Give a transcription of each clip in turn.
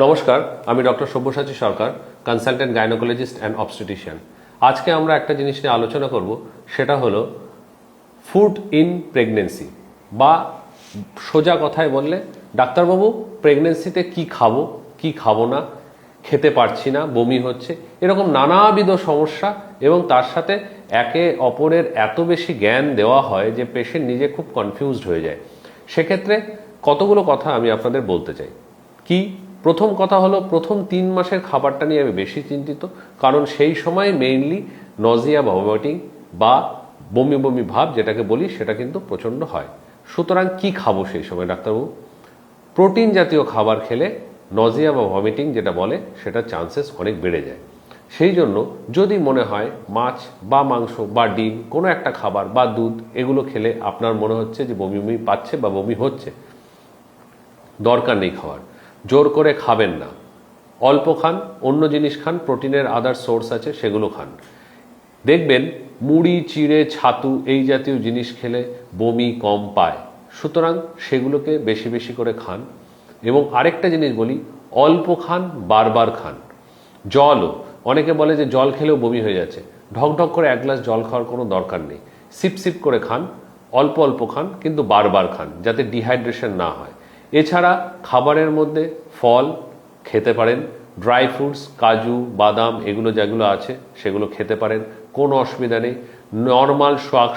নমস্কার, আমি doctor Sabyasachi Sarkar, consultant gynaecologist and obstetrician. আজকে আমরা একটা জিনিস নিয়ে আলোচনা করব, সেটা হলো ফুড ইন প্রেগনেন্সি, বা সোজা কথায় বললে ডাক্তারবাবু প্রেগনেন্সিতে কি খাবো কি খাবো না, খেতে পারছি না, বমি হচ্ছে, এরকম নানাবিধ সমস্যা, এবং তার সাথে একে অপরের এত বেশি জ্ঞান দেওয়া হয় যে পেশেন্ট নিজে খুব কনফিউজড হয়ে যায়। সেক্ষেত্রে কতগুলো কথা আমি আপনাদের বলতে চাই। কি প্রথম কথা হলো, প্রথম 3 মাসের খাবারটা নিয়ে আমি বেশি চিন্তিত, কারণ সেই সময় মেইনলি নজিয়া বা ভমিটিং বা বমি বমি ভাব যেটাকে বলি, সেটা কিন্তু প্রচণ্ড হয়। সুতরাং কি খাবো সেই সময় ডাক্তারবাবু? প্রোটিন জাতীয় খাবার খেলে নজিয়া বা ভমিটিং যেটা বলে, সেটার চান্সেস অনেক বেড়ে যায়। সেই জন্য যদি মনে হয় মাছ বা মাংস বা ডিম কোনো একটা খাবার বা দুধ এগুলো খেলে আপনার মনে হচ্ছে যে বমি বমি পাচ্ছে বা বমি হচ্ছে, দরকার নেই খাওয়ার, জোর করে খাবেন না, অল্প খান, অন্য জিনিস খান, প্রোটিনের আদার সোর্স আছে সেগুলো খান। দেখবেন মুড়ি, চিড়ে, ছাতু এই জাতীয় জিনিস খেলে বমি কম পায়, সুতরাং সেগুলোকে বেশি বেশি করে খান। এবং আরেকটা জিনিস বলি, অল্প খান, বারবার খান। জলও, অনেকে বলে যে জল খেলেও বমি হয়ে যাচ্ছে, ঢকঢক করে 1 গ্লাস জল খাওয়ার কোনো দরকার নেই, সিপ সিপ করে খান, অল্প অল্প খান, কিন্তু বারবার খান, যাতে ডিহাইড্রেশন না হয়। এছাড়া খাবারের মধ্যে ফল খেতে পারেন, ড্রাই ফ্রুটস, কাজু, বাদাম এগুলো যেগুলো আছে সেগুলো খেতে পারেন, কোনো অসুবিধা নেই। নর্মাল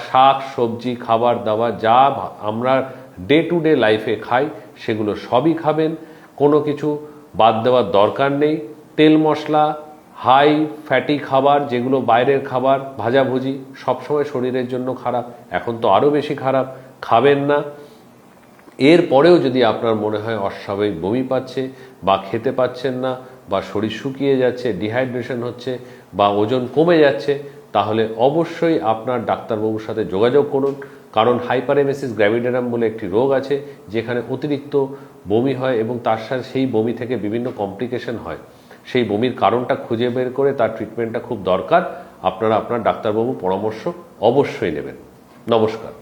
শাক সবজি খাবার দাবার যা আমরা ডে টু ডে লাইফে খাই সেগুলো সবই খাবেন, কোনো কিছু বাদ দেওয়ার দরকার নেই। তেল মশলা, হাই ফ্যাটি খাবার যেগুলো বাইরের খাবার, ভাজাভুজি সবসময় শরীরের জন্য খারাপ, এখন তো আরও বেশি খারাপ, খাবেন না। এরপরেও যদি আপনার মনে হয় অস্বাভাবিক বমি পাচ্ছে বা খেতে পাচ্ছেন না বা শরীর শুকিয়ে যাচ্ছে, ডিহাইড্রেশন হচ্ছে বা ওজন কমে যাচ্ছে, তাহলে অবশ্যই আপনার ডাক্তারবাবুর সাথে যোগাযোগ করুন। কারণ হাইপারেমেসিস গ্র্যাভিডারাম বলে একটি রোগ আছে, যেখানে অতিরিক্ত বমি হয় এবং তার সাথে সেই বমি থেকে বিভিন্ন কমপ্লিকেশন হয়। সেই বমির কারণটা খুঁজে বের করে তার ট্রিটমেন্টটা খুব দরকার। আপনারা আপনার ডাক্তারবাবুর পরামর্শ অবশ্যই নেবেন। নমস্কার।